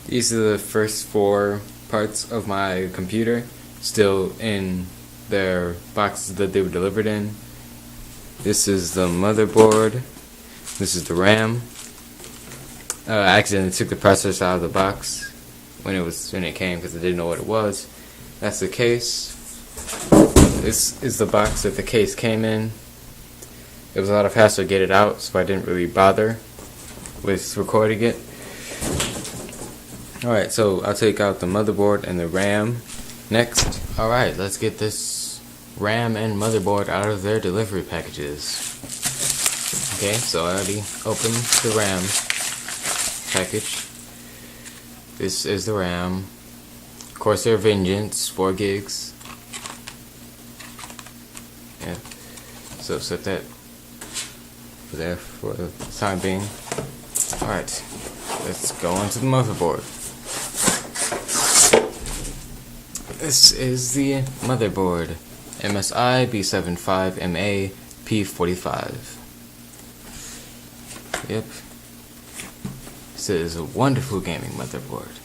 These are the first 4 parts of my computer, still in their boxes that they were delivered in. This is the motherboard. This is the RAM. I accidentally took the processor out of the box when it came because I didn't know what it was. That's the case. This is the box that the case came in. It was a lot of hassle to get it out, so I didn't really bother with recording it. Alright, so I'll take out the motherboard and the RAM next. Alright, let's get this RAM and motherboard out of their delivery packages. Okay, so I already opened the RAM package. This is the RAM. Corsair Vengeance, 4 gigs. Yeah, so set that there for the time being. Alright, let's go on to the motherboard. This is the motherboard, MSI B75MA P45. Yep, this is a wonderful gaming motherboard.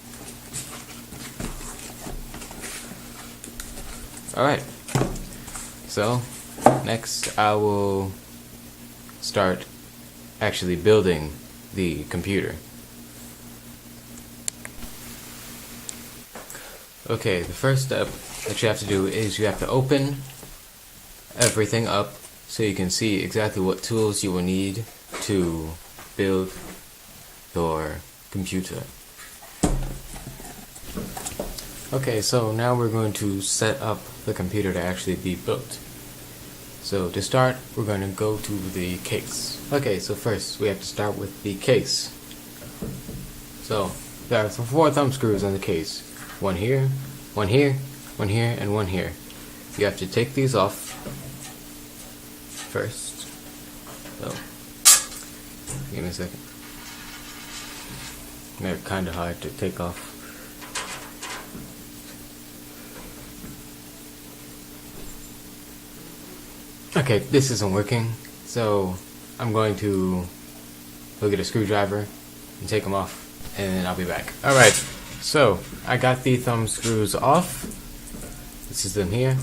Alright, so next I will start actually building the computer. Okay, the first step that you have to do is you have to open everything up so you can see exactly what tools you will need to build your computer. Okay, so now we're going to set up the computer to actually be built. So to start, we're going to go to the case. Okay, so first we have to start with the case. So there are 4 thumb screws on the case. One here, one here, one here, and one here. You have to take these off first. So, give me a second. They're kind of hard to take off. Okay, this isn't working, so I'm going to go get a screwdriver and take them off, and then I'll be back. Alright, so I got the thumb screws off. This is them here.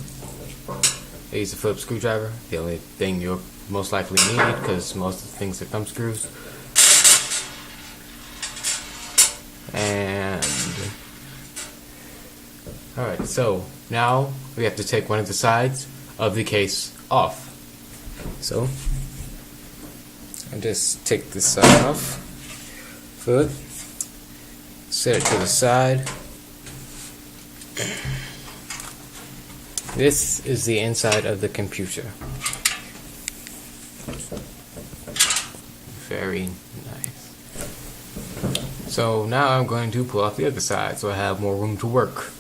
I use a Phillips screwdriver, the only thing you'll most likely need because most of the things are thumb screws. And alright, so now we have to take one of the sides of the case off. So I just take this side off, foot, set it to the side. This is the inside of the computer. Very nice. So now I'm going to pull off the other side so I have more room to work.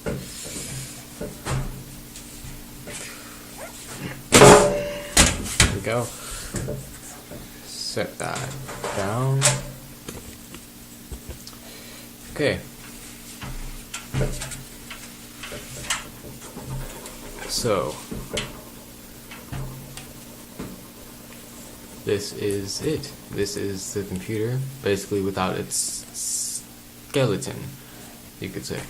There we go. Set that down. Okay. So this is it. This is the computer, basically without its skeleton, you could say.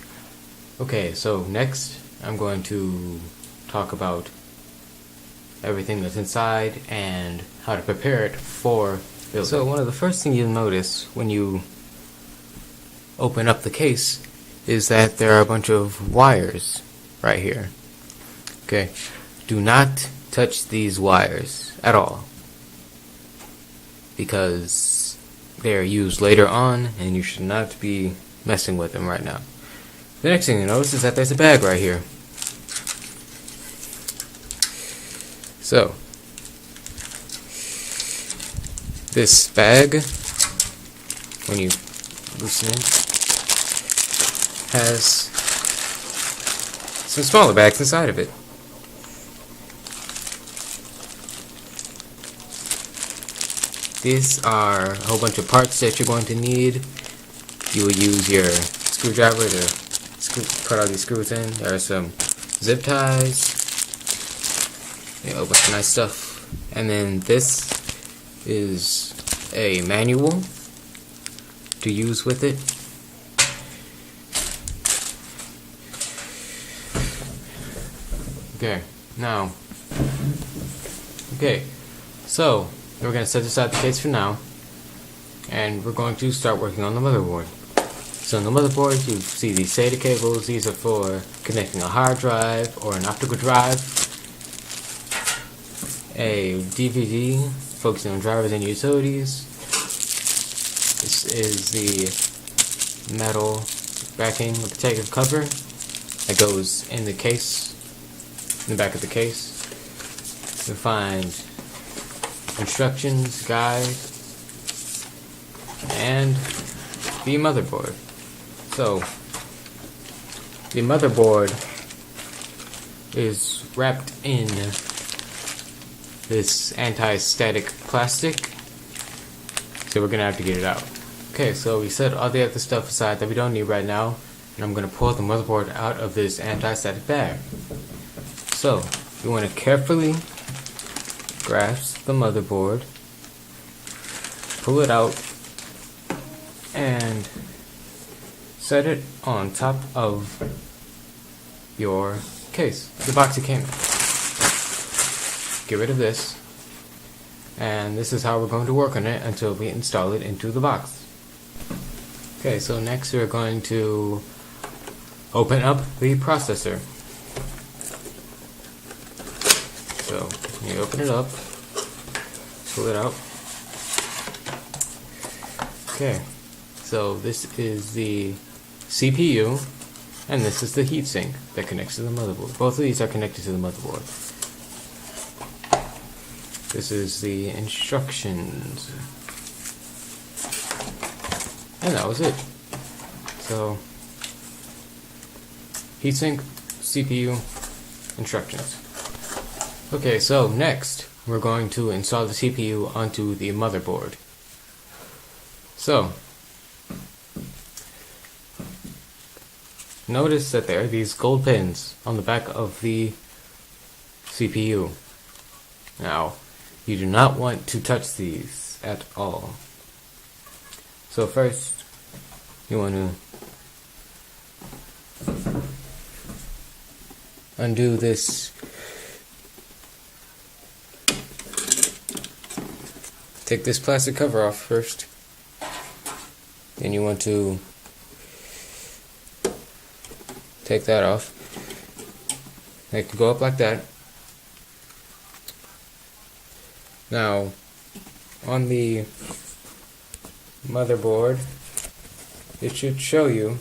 Okay, so next I'm going to talk about everything that's inside and how to prepare it for building. So one of the first things you'll notice when you open up the case is that there are a bunch of wires right here. Okay, do not touch these wires at all because they are used later on and you should not be messing with them right now. The next thing you notice is that there's a bag right here. So this bag, when you loosen it, has some smaller bags inside of it. These are a whole bunch of parts that you're going to need. You will use your screwdriver to put all these screws in. There are some zip ties. A whole bunch of nice stuff. And then this is a manual to use with it. Okay, now, so we're going to set aside the case for now, and we're going to start working on the motherboard. So on the motherboard, you see these SATA cables. These are for connecting a hard drive or an optical drive, a DVD focusing on drivers and utilities. This is the metal backing with protective cover that goes in the case, in the back of the case. You'll find instructions, guide, and the motherboard. So, the motherboard is wrapped in this anti-static plastic, so we're gonna have to get it out. Okay, so we set all the other stuff aside that we don't need right now, and I'm gonna pull the motherboard out of this anti-static bag. So, you want to carefully grasp the motherboard, pull it out, and set it on top of your case, the box it came in. Get rid of this, and this is how we're going to work on it until we install it into the box. Okay, so next we're going to open up the processor. So you open it up, pull it out. Okay, so this is the CPU, and this is the heatsink that connects to the motherboard. Both of these are connected to the motherboard. This is the instructions. And that was it. So, heatsink, CPU, instructions. Okay, so next we're going to install the CPU onto the motherboard. So, notice that there are these gold pins on the back of the CPU. Now, you do not want to touch these at all. So first, you want to undo this. Take this plastic cover off first. Then you want to take that off. It can go up like that. Now, on the motherboard, it should show you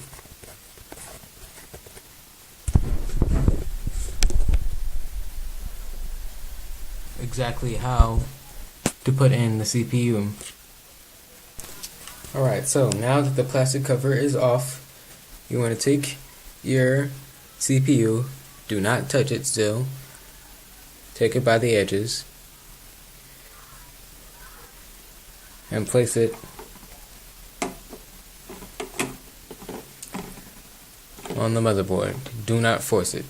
exactly how to put in the CPU. Alright, so now that the plastic cover is off, you want to take your CPU, do not touch it still, take it by the edges, and place it on the motherboard. Do not force it.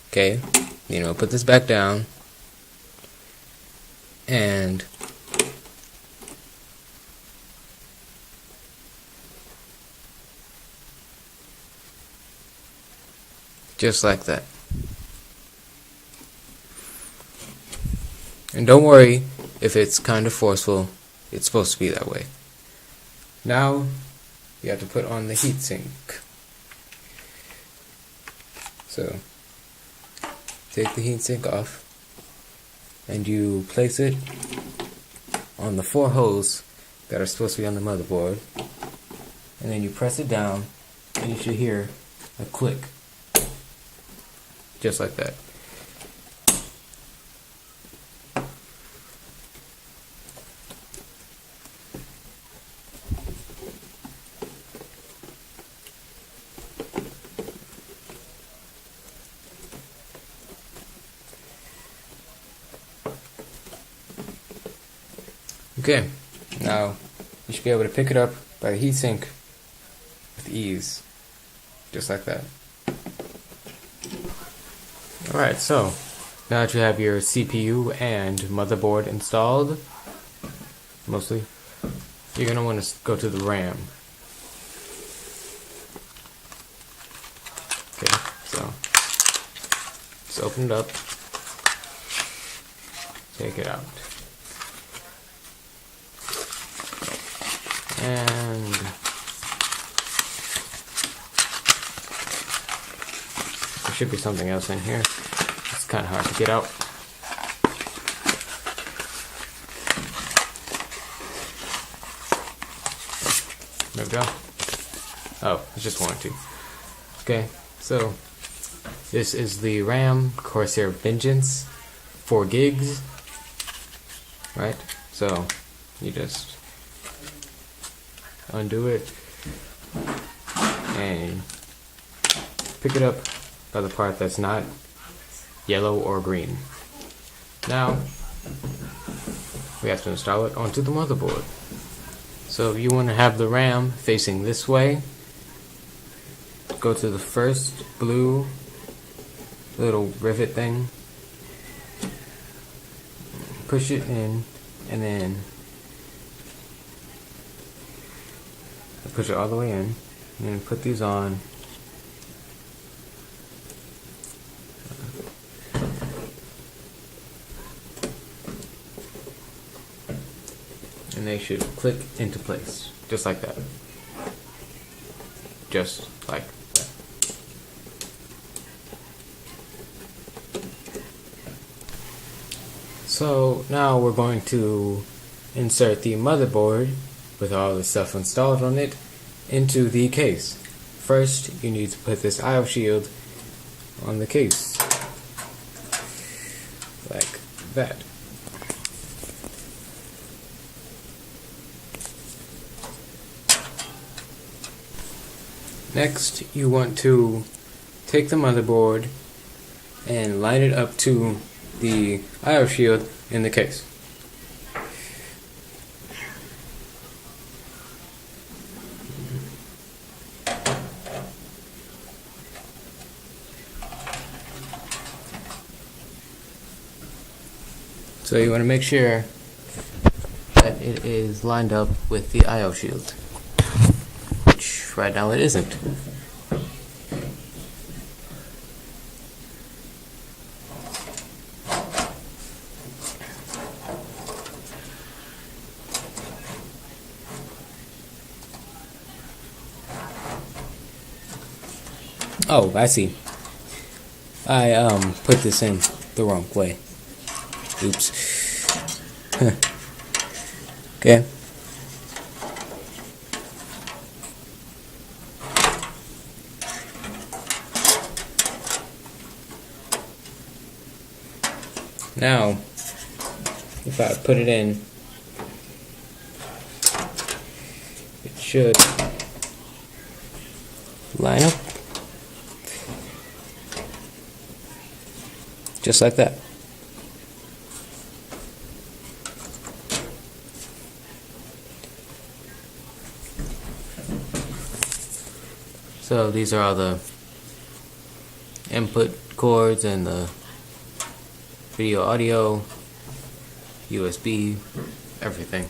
Okay, put this back down, and just like that. And don't worry if it's kind of forceful. It's supposed to be that way. Now, you have to put on the heatsink. So, take the heatsink off, and you place it on the 4 holes that are supposed to be on the motherboard, and then you press it down, and you should hear a click. Just like that. Okay, now you should be able to pick it up by the heatsink with ease, just like that. Alright, so now that you have your CPU and motherboard installed, mostly, you're going to want to go to the RAM. Okay, so Just open it up, take it out, and there should be something else in here. It's kind of hard to get out. There we go. Oh, it's just warranty. Okay, so this is the RAM Corsair Vengeance, 4 gigs, right? So you just undo it and pick it up by the part that's not yellow or green. Now we have to install it onto the motherboard. So if you want to have the RAM facing this way, go to the first blue little rivet thing, push it in, and then push it all the way in, and then put these on. And they should click into place, just like that. Just like that. So now we're going to insert the motherboard with all the stuff installed on it into the case. First, you need to put this IO shield on the case, like that. Next, you want to take the motherboard and line it up to the IO shield in the case. So you want to make sure that it is lined up with the IO shield, which right now it isn't. Oh, I see. I put this in the wrong way. Oops. Okay. Now, if I put it in, it should line up just like that. So these are all the input cords and the video, audio, USB, everything.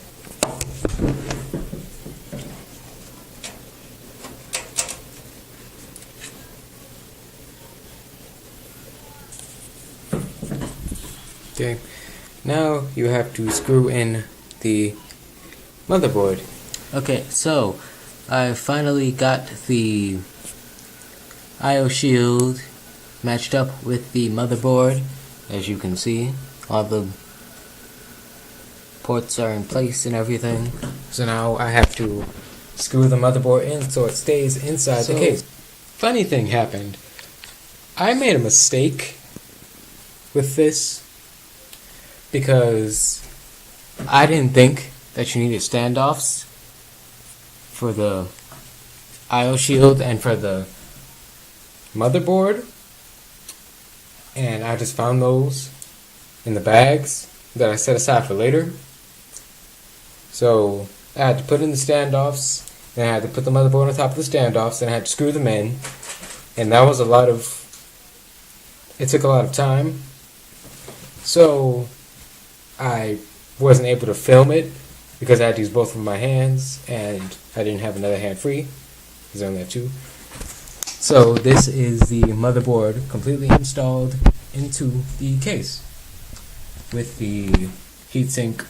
Okay, now you have to screw in the motherboard. Okay, so I finally got the IO shield matched up with the motherboard. As you can see, all the ports are in place and everything. So now I have to screw the motherboard in so it stays inside the case. Funny thing happened. I made a mistake with this because I didn't think that you needed standoffs for the IO shield and for the motherboard, and I just found those in the bags that I set aside for later. So I had to put in the standoffs, then I had to put the motherboard on top of the standoffs, and I had to screw them in, and that was it took a lot of time. So I wasn't able to film it because I had to use both of my hands, and I didn't have another hand free because I only have two. So this is the motherboard completely installed into the case with the heatsink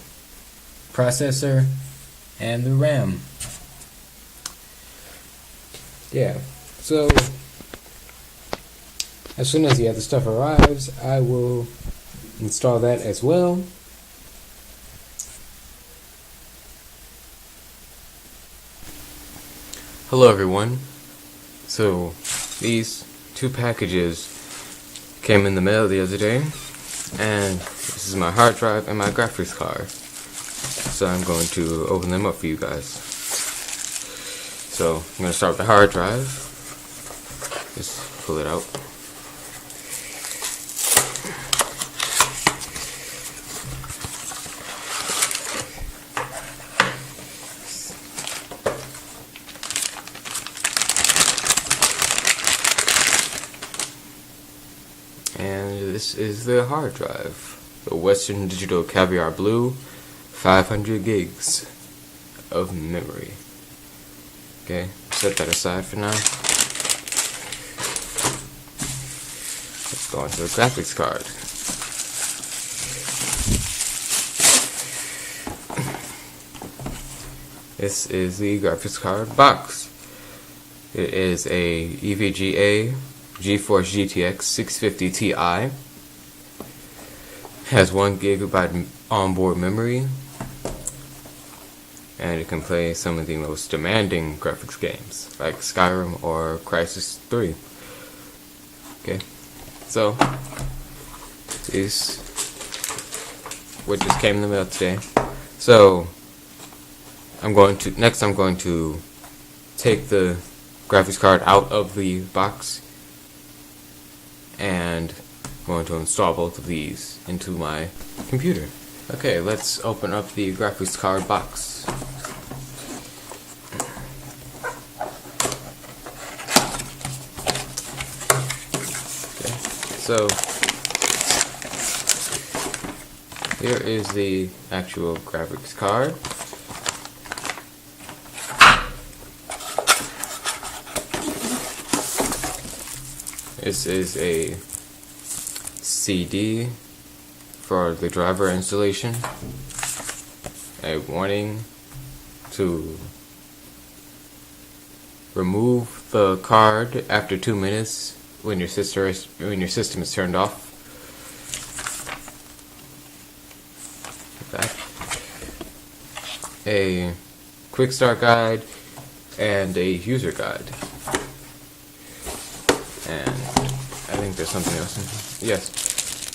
processor and the RAM. Yeah, so as soon as the other stuff arrives, I will install that as well. Hello everyone. So these two packages came in the mail the other day, and this is my hard drive and my graphics card. So I'm going to open them up for you guys. So I'm going to start with the hard drive. Just pull it out. And this is the hard drive, the Western Digital Caviar Blue, 500 gigs of memory. Okay, set that aside for now. Let's go on to the graphics card. This is the graphics card box. It is a EVGA GeForce GTX 650 Ti. Has 1 GB onboard memory, and it can play some of the most demanding graphics games like Skyrim or Crysis 3. Okay, so this is what just came in the mail today. So I'm going to take the graphics card out of the box and I'm going to install both of these into my computer. Okay, let's open up the graphics card box. Okay, so here is the actual graphics card. This is a CD for the driver installation, a warning to remove the card after 2 minutes when your system is turned off. Back. A quick start guide and a user guide. And I think there's something else in here. Yes,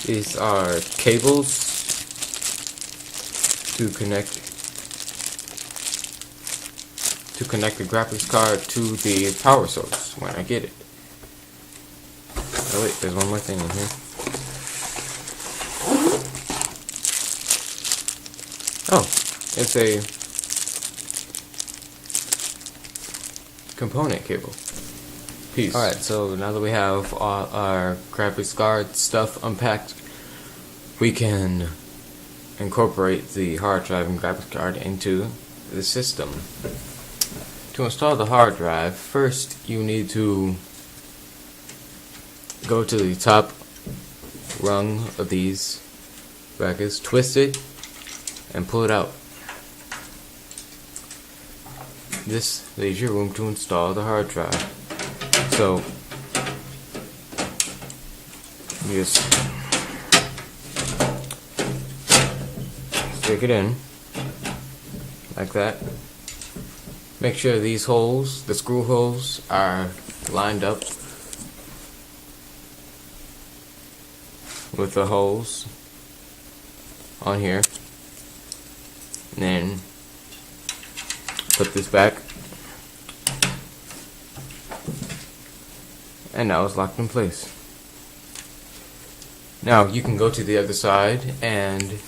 these are cables to connect the graphics card to the power source when I get it. Oh wait, there's one more thing in here. Oh, it's a component cable. Peace. Alright, so now that we have all our graphics card stuff unpacked, we can incorporate the hard drive and graphics card into the system. To install the hard drive, first you need to go to the top rung of these brackets, twist it, and pull it out. This leaves you room to install the hard drive. So you just stick it in like that. Make sure these holes, the screw holes, are lined up with the holes on here. And then put this back. And now it's locked in place. Now you can go to the other side and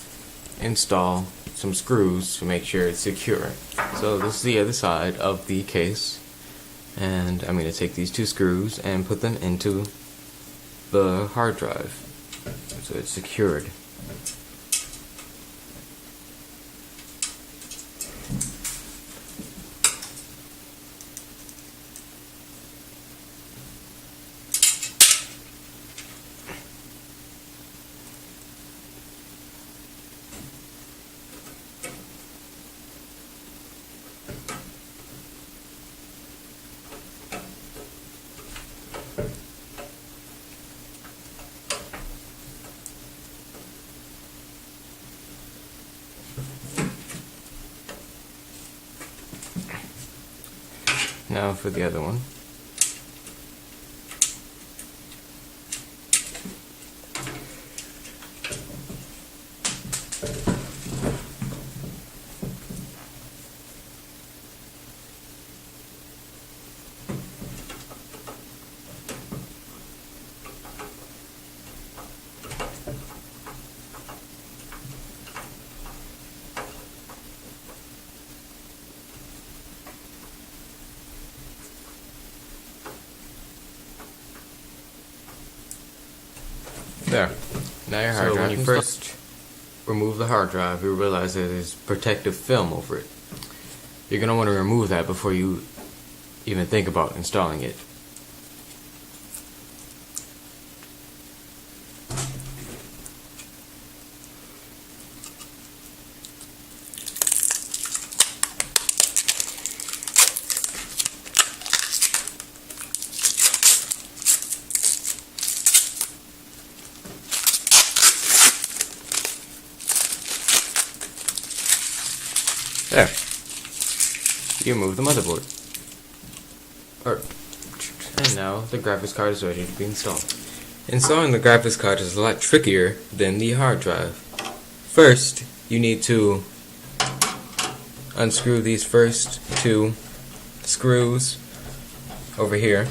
install some screws to make sure it's secure. So this is the other side of the case, and I'm going to take these two screws and put them into the hard drive so it's secured. Now for the other one. There. Now your hard drive. So when you first remove the hard drive, you realize that there's protective film over it. You're going to want to remove that before you even think about installing it. There. You remove the motherboard. And now the graphics card is ready to be installed. Installing the graphics card is a lot trickier than the hard drive. First, you need to unscrew these first two screws over here.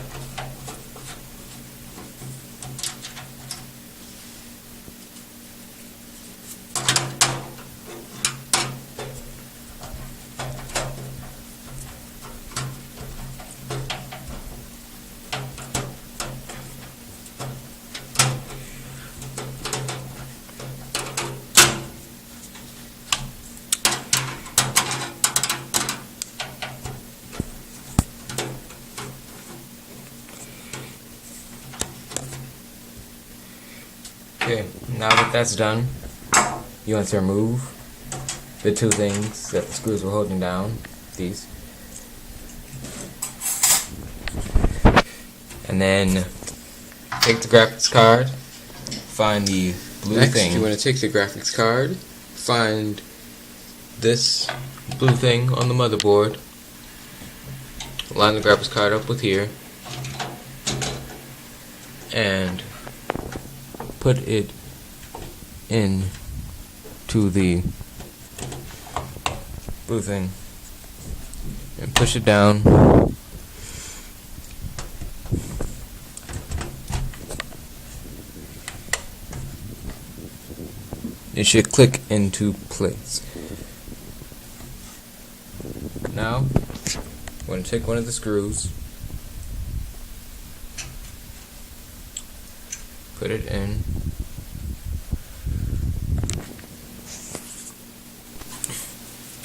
Okay, now that that's done, you want to remove the two things that the screws were holding down, these. And then take the graphics card, find the blue thing. Next, you want to take the graphics card, find this blue thing on the motherboard, line the graphics card up with here, and put it in to the blue thing and push it down. It should click into place. Now, I'm going to take one of the screws, put it in.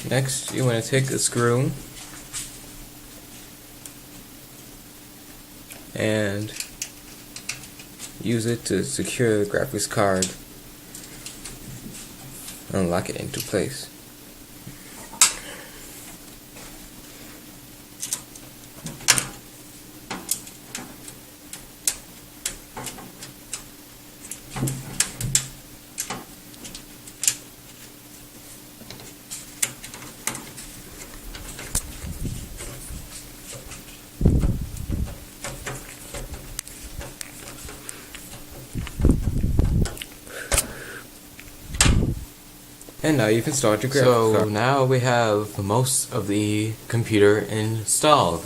Next, you want to take a screw and use it to secure the graphics card and lock it into place. And now you can start your graphics card. So now we have most of the computer installed.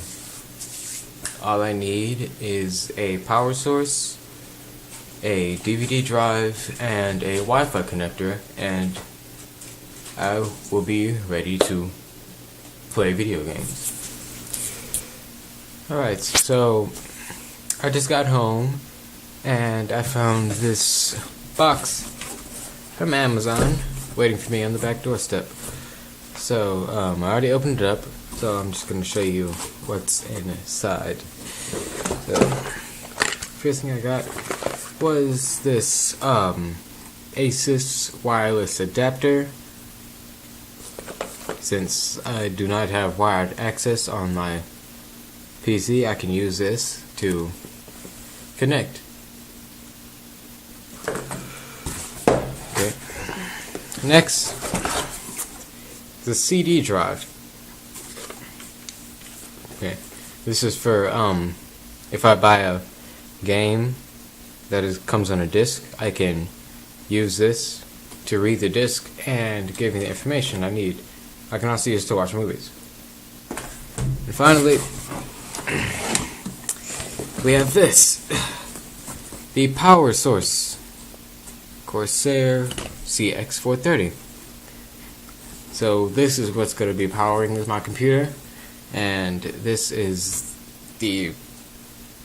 All I need is a power source, a DVD drive, and a Wi-Fi connector, and I will be ready to play video games. Alright, so I just got home and I found this box from Amazon waiting for me on the back doorstep. So I already opened it up, so I'm just going to show you what's inside. So first thing I got was this Asus wireless adapter. Since I do not have wired access on my PC, I can use this to connect. Okay. Next, the CD drive. Okay. This is for if I buy a game that comes on a disc, I can use this to read the disc and give me the information I need. I can also use it to watch movies. And finally, we have this. The power source. Corsair CX430. So this is what's going to be powering my computer. And this is the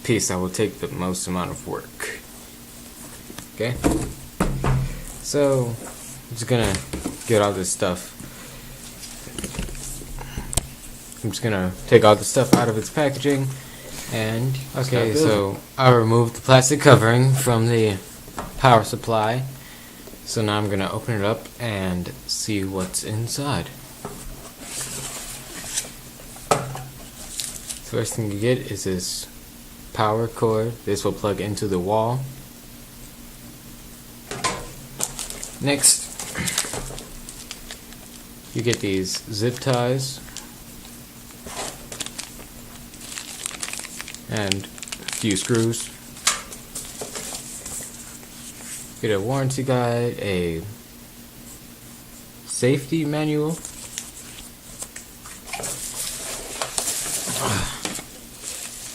piece that will take the most amount of work. Okay? So, I'm just gonna get all this stuff. I'm just gonna take all the stuff out of its packaging. And, okay, so I removed the plastic covering from the power supply. So now I'm gonna open it up and see what's inside. First thing you get is this power cord. This will plug into the wall. Next, you get these zip ties and a few screws. Get a warranty guide, a safety manual,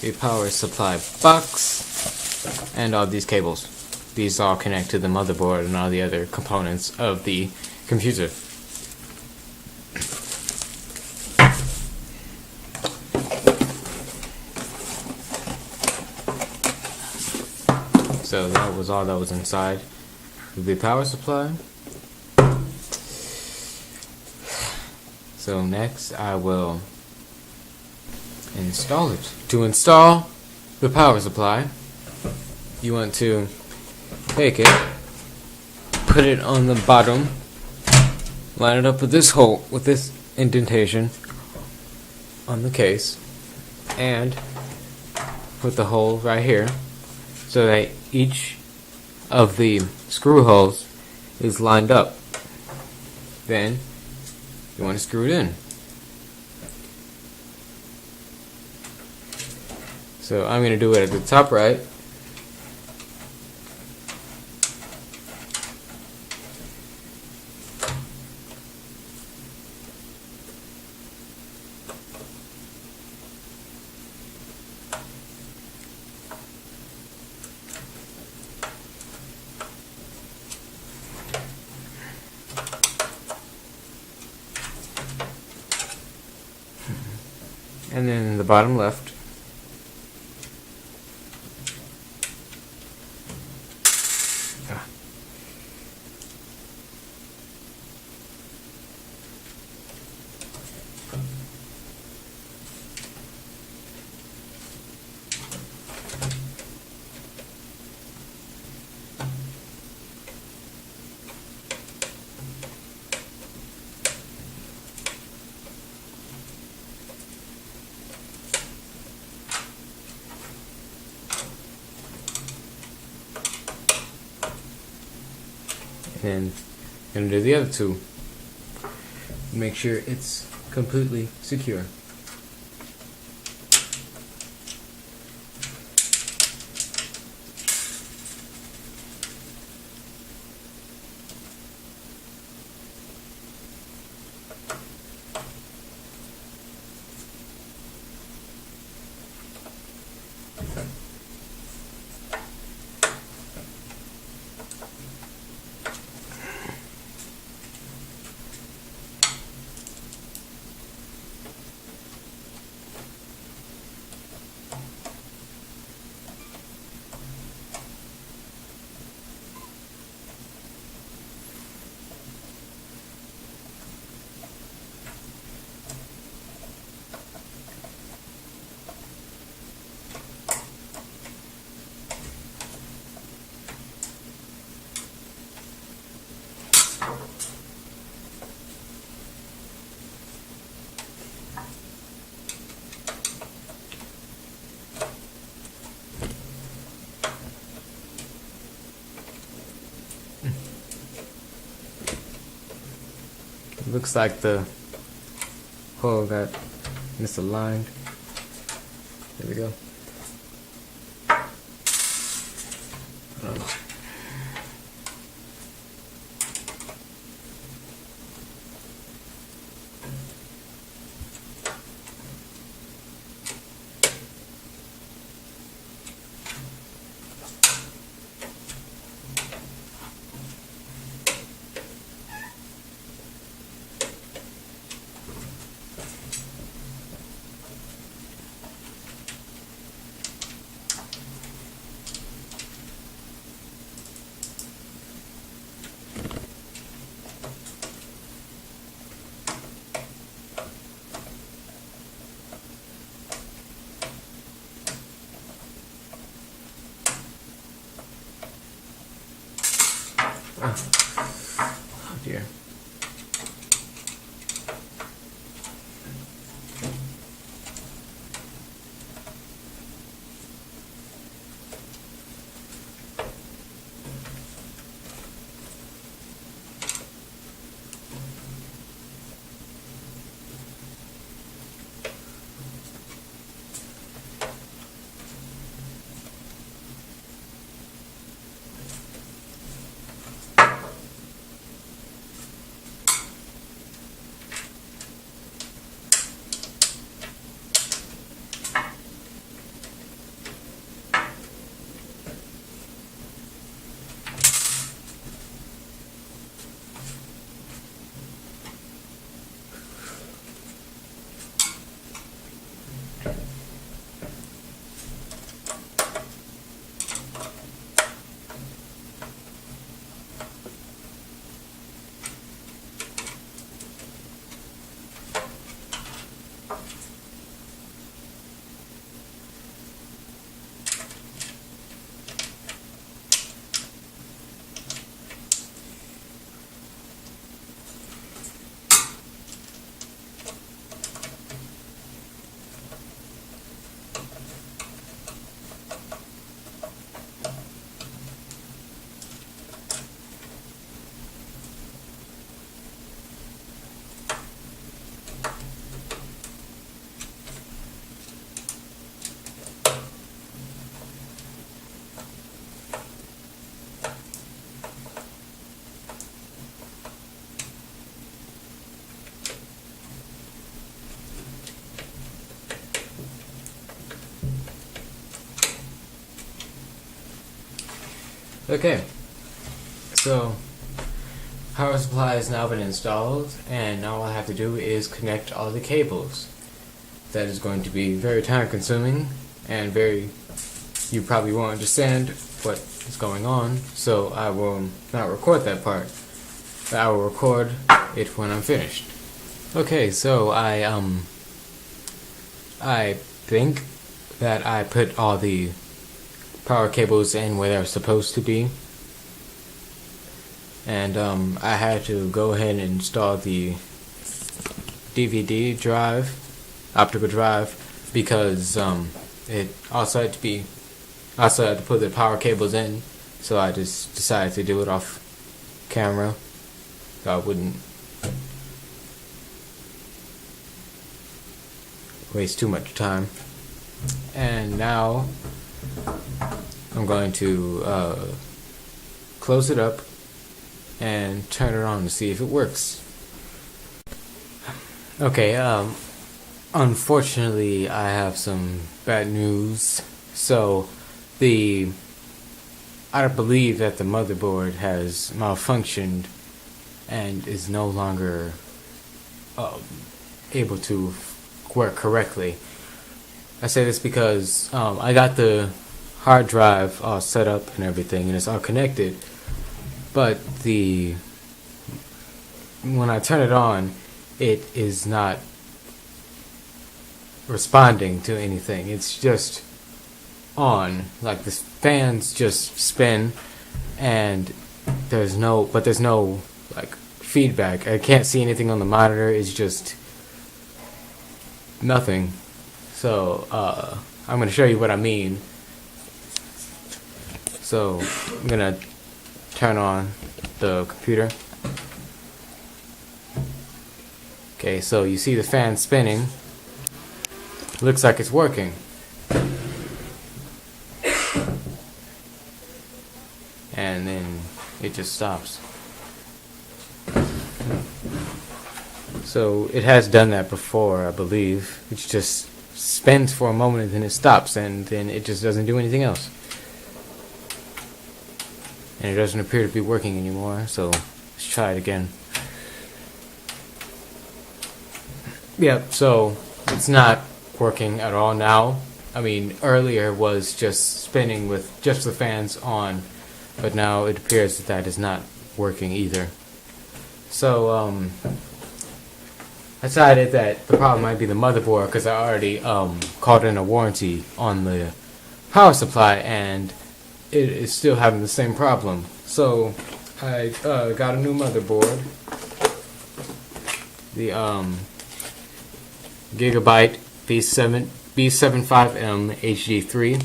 a power supply box, and all these cables. These all connect to the motherboard and all the other components of the computer. So that was all that was inside the power supply. So next I will install it. To install the power supply, you want to take it, put it on the bottom, line it up with this hole, with this indentation on the case, and put the hole right here so that each of the screw holes is lined up. Then you want to screw it in. So I'm going to do it at the top right. And then in the bottom left. And I'm going to do the other two. Make sure it's completely secure. Looks like the hole got misaligned. There we go. Hold on. Oh dear. Okay, so power supply has now been installed, and now all I have to do is connect all the cables. That is going to be very time consuming and you probably won't understand what is going on, so I will not record that part. But I will record it when I'm finished. Okay, so I think that I put all the power cables in where they're supposed to be, and I had to go ahead and install the DVD drive, optical drive, because it also had to put the power cables in, so I just decided to do it off camera so I wouldn't waste too much time. And now I'm going to close it up and turn it on to see if it works. Okay, unfortunately I have some bad news. So I believe that the motherboard has malfunctioned and is no longer able to work correctly. I say this because I got the hard drive all set up and everything, and it's all connected, but when I turn it on, it is not responding to anything. It's just on, like the fans just spin, and there's no like feedback. I can't see anything on the monitor. It's just nothing. So I'm going to show you what I mean. So I'm going to turn on the computer. Okay, so you see the fan spinning. Looks like it's working. and then it just stops. So it has done that before, I believe. It just spins for a moment and then it stops, and then it just doesn't do anything else. And it doesn't appear to be working anymore, so let's try it again. Yep, so it's not working at all now. I mean, earlier was just spinning with just the fans on, but now it appears that that is not working either. So, I decided that the problem might be the motherboard, because I already called in a warranty on the power supply, and it is still having the same problem. So, I got a new motherboard. The Gigabyte B75M HD3.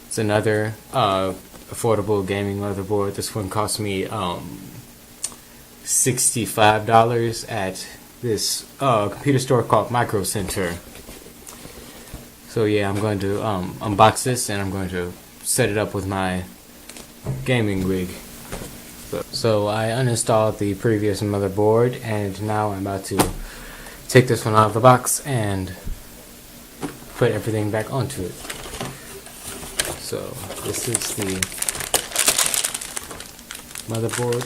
It's another affordable gaming motherboard. This one cost me $65 at this computer store called Micro Center. So yeah, I'm going to unbox this, and I'm going to set it up with my gaming rig. So I uninstalled the previous motherboard, and now I'm about to take this one out of the box and put everything back onto it. So this is the motherboard.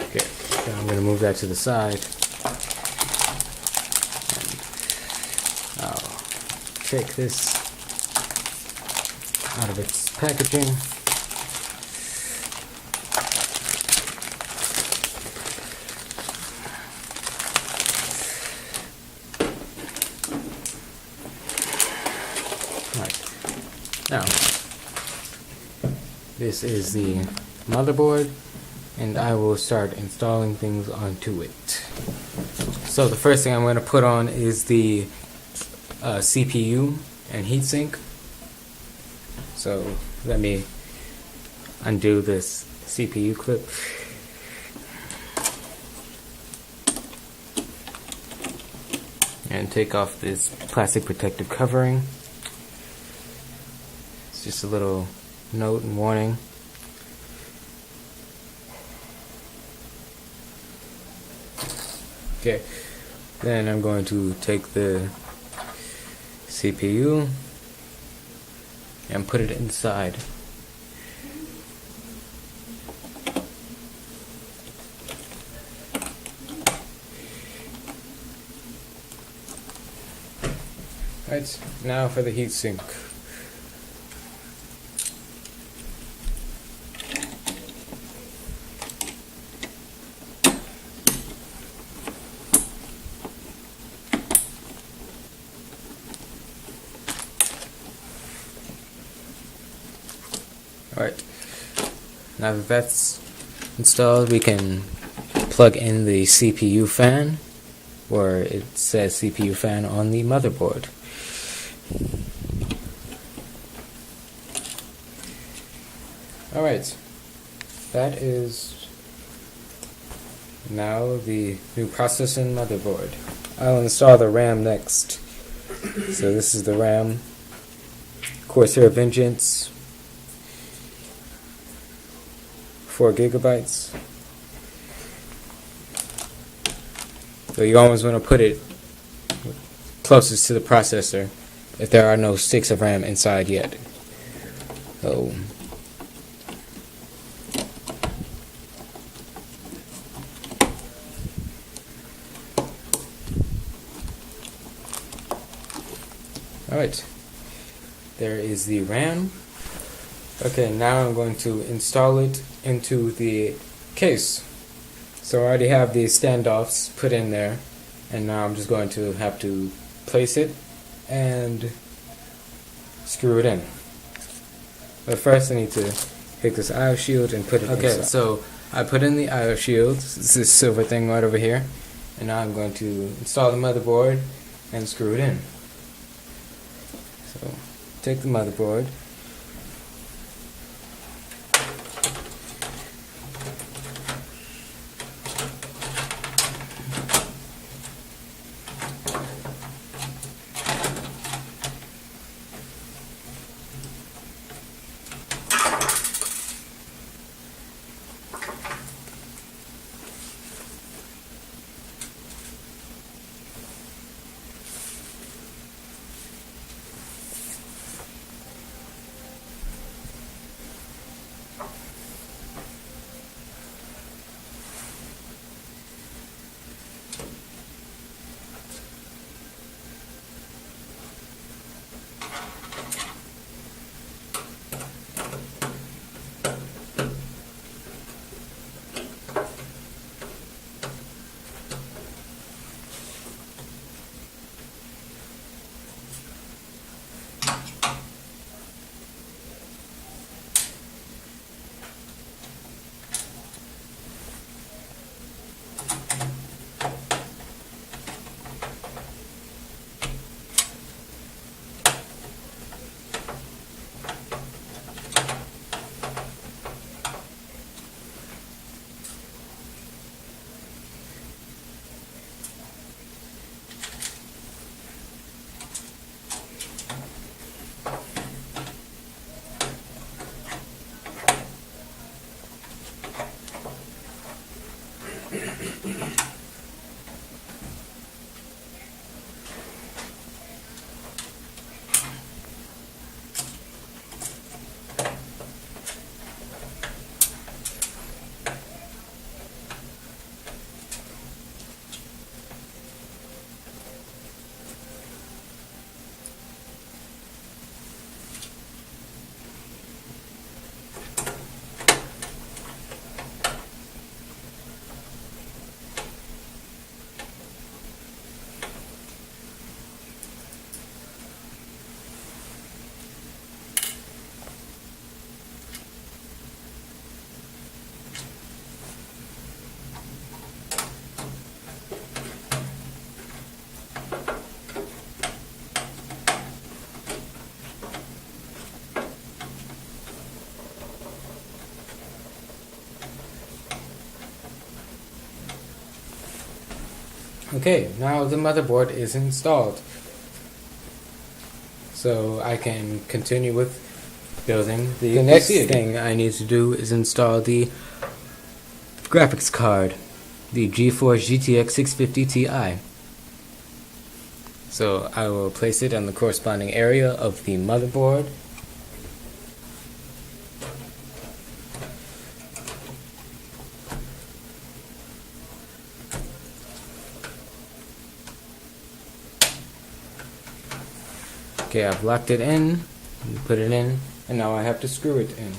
Okay, so I'm going to move that to the side. And I'll take this out of its packaging. Right. Now, this is the motherboard, and I will start installing things onto it. So the first thing I'm going to put on is the CPU and heatsink. So let me undo this CPU clip. And take off this plastic protective covering. It's just a little note and warning. Okay, then I'm going to take the CPU and put it inside. Right, now for the heatsink. Alright, now that that's installed, we can plug in the CPU fan, where it says CPU fan on the motherboard. Alright, that is now the new processing motherboard. I'll install the RAM next. So this is the RAM, Corsair Vengeance, 4 gigabytes. So you always want to put it closest to the processor if there are no sticks of RAM inside yet. So alright, there is the RAM. Okay, now I'm going to install it into the case. So I already have the standoffs put in there, and now I'm just going to have to place it and screw it in. But first I need to take this IO shield and put it inside. Okay, so I put in the IO shield. It's this silver thing right over here. And now I'm going to install the motherboard and screw it in. So take the motherboard. Okay, now the motherboard is installed. So I can continue with building the next thing I need to do is install the graphics card, the GeForce GTX 650 Ti. So I will place it on the corresponding area of the motherboard. Okay, I've locked it in, put it in, and now I have to screw it in.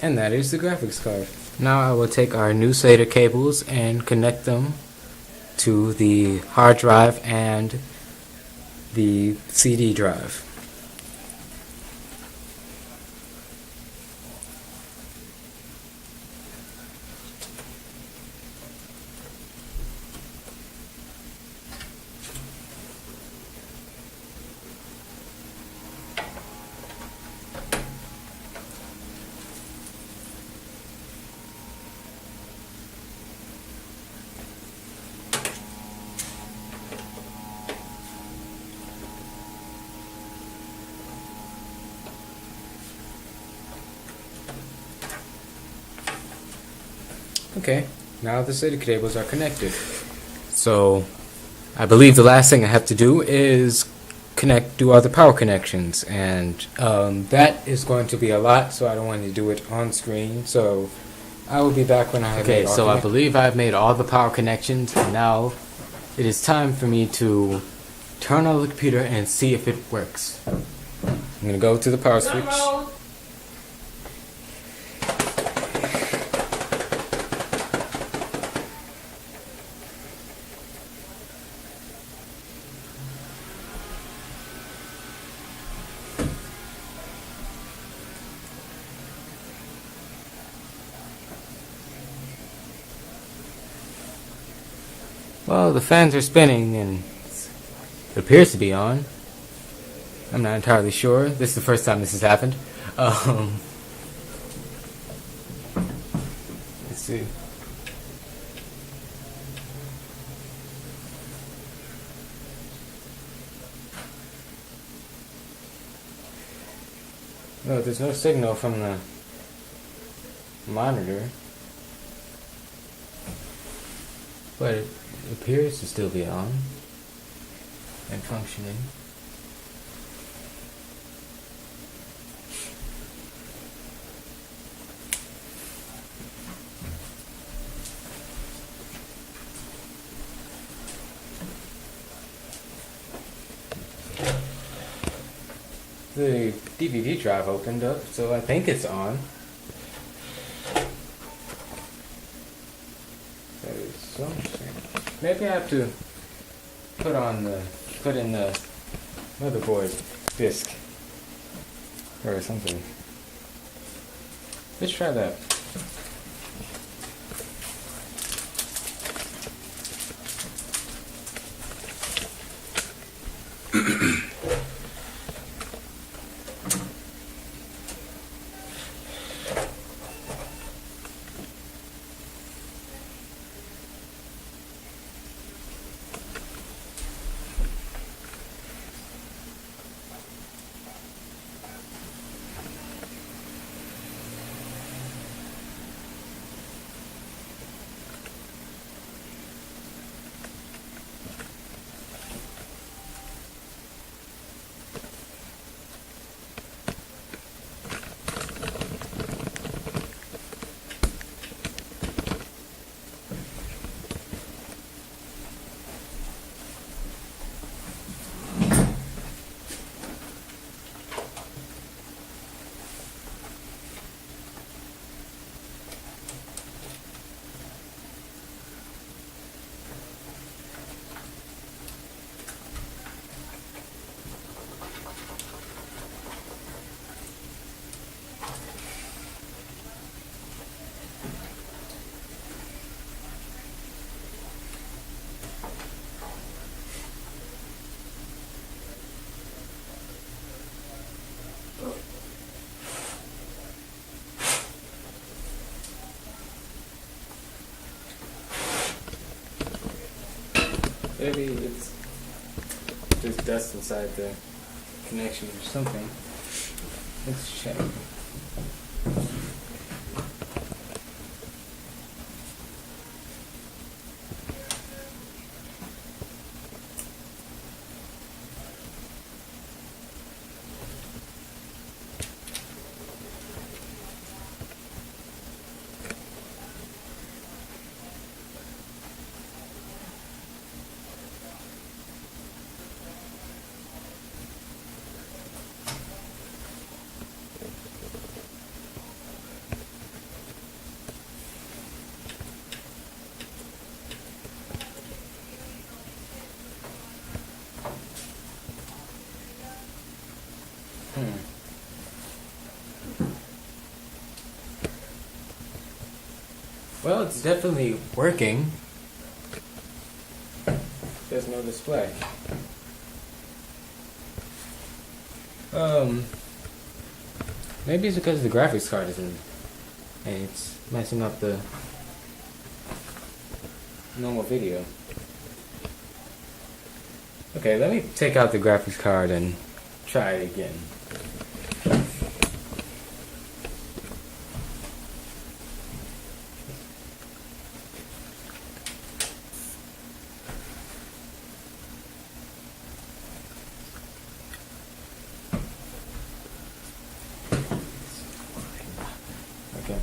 And that is the graphics card. Now I will take our new SATA cables and connect them to the hard drive and the CD drive. Okay, now the SATA cables are connected. So, I believe the last thing I have to do is do all the power connections, and that is going to be a lot, so I don't want to do it on screen. So, I will be back when I have made all. Okay, so I believe I've made all the power connections, and now it is time for me to turn on the computer and see if it works. I'm going to go to the power switch. Well, the fans are spinning and it appears to be on. I'm not entirely sure. This is the first time this has happened. Let's see. No, there's no signal from the monitor, but it appears to still be on and functioning. The DVD drive opened up, so I think it's on. That is so interesting. Maybe I have to put in the motherboard disc or something. Let's try that. Maybe there's dust inside the connection or something. Let's check. Well, it's definitely working. There's no display. Maybe it's because the graphics card isn't, and it's messing up the normal video. Okay, let me take out the graphics card and try it again. Okay.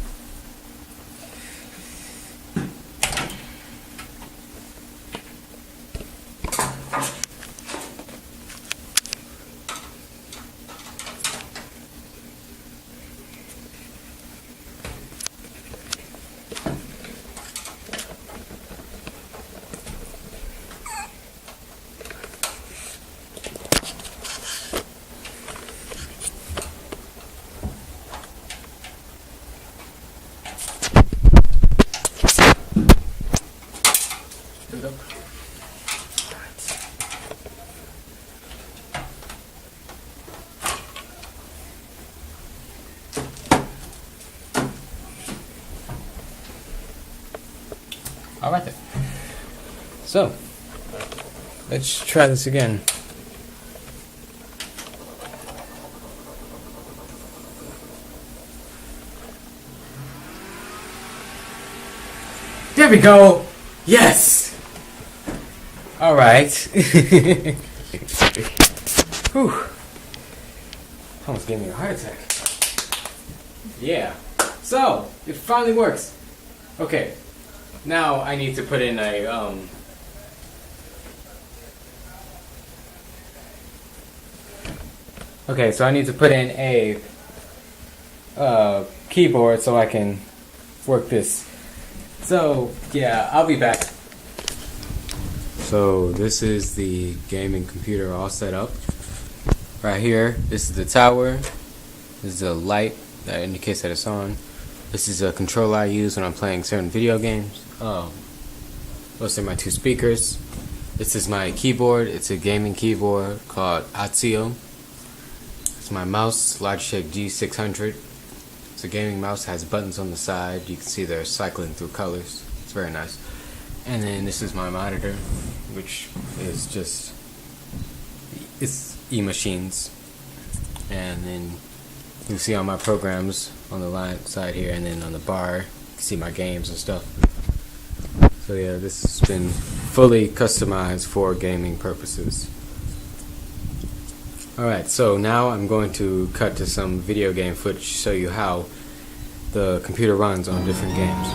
Alright then. So, let's try this again. There we go! Yes! Alright. Whew. Almost gave me a heart attack. Yeah. So, it finally works. Okay. Now I need to put in a okay, so I need to put in a keyboard so I can work this. So yeah, I'll be back. So this is the gaming computer all set up. Right here, this is the tower. This is the light that indicates that it's on. This is a controller I use when I'm playing certain video games. Those are my two speakers. This is my keyboard. It's a gaming keyboard called Azio. It's my mouse, Logitech G600. It's a gaming mouse, has buttons on the side. You can see they're cycling through colors. It's very nice. And then this is my monitor, which is just, it's eMachines. And then you see all my programs on the line side here, and then on the bar you can see my games and stuff. So yeah, this has been fully customized for gaming purposes. Alright, so now I'm going to cut to some video game footage to show you how the computer runs on different games.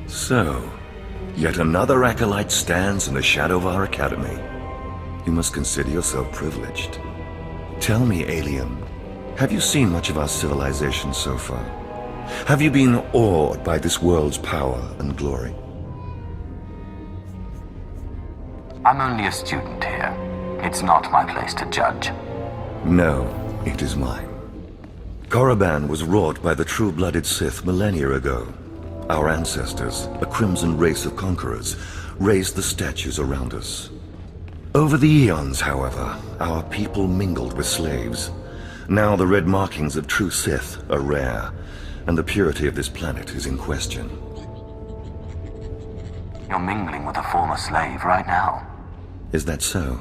So, Yet another acolyte stands in the shadow of our academy. You must consider yourself privileged. Tell me, alien, have you seen much of our civilization so far? Have you been awed by this world's power and glory? I'm only a student here. It's not my place to judge. No, it is mine. Korriban was wrought by the true-blooded Sith millennia ago. Our ancestors, a crimson race of conquerors, raised the statues around us. Over the eons, however, our people mingled with slaves. Now the red markings of true Sith are rare, and the purity of this planet is in question. You're mingling with a former slave right now. Is that so?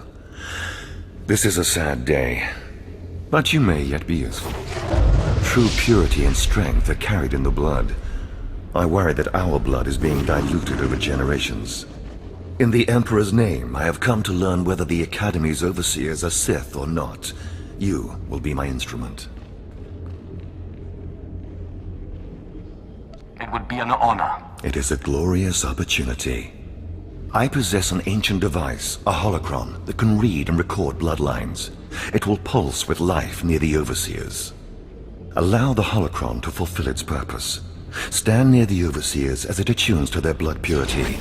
This is a sad day, but you may yet be useful. True purity and strength are carried in the blood. I worry that our blood is being diluted over generations. In the Emperor's name, I have come to learn whether the Academy's overseers are Sith or not. You will be my instrument. It would be an honor. It is a glorious opportunity. I possess an ancient device, a holocron, that can read and record bloodlines. It will pulse with life near the overseers. Allow the holocron to fulfill its purpose. Stand near the overseers as it attunes to their blood purity.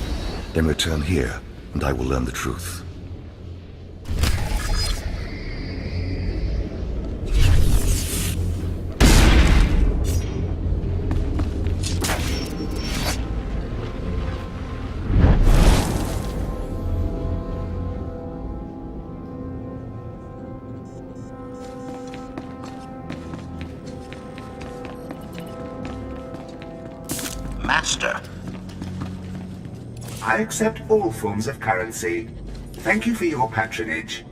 Then return here, and I will learn the truth. Master. I accept all forms of currency. Thank you for your patronage.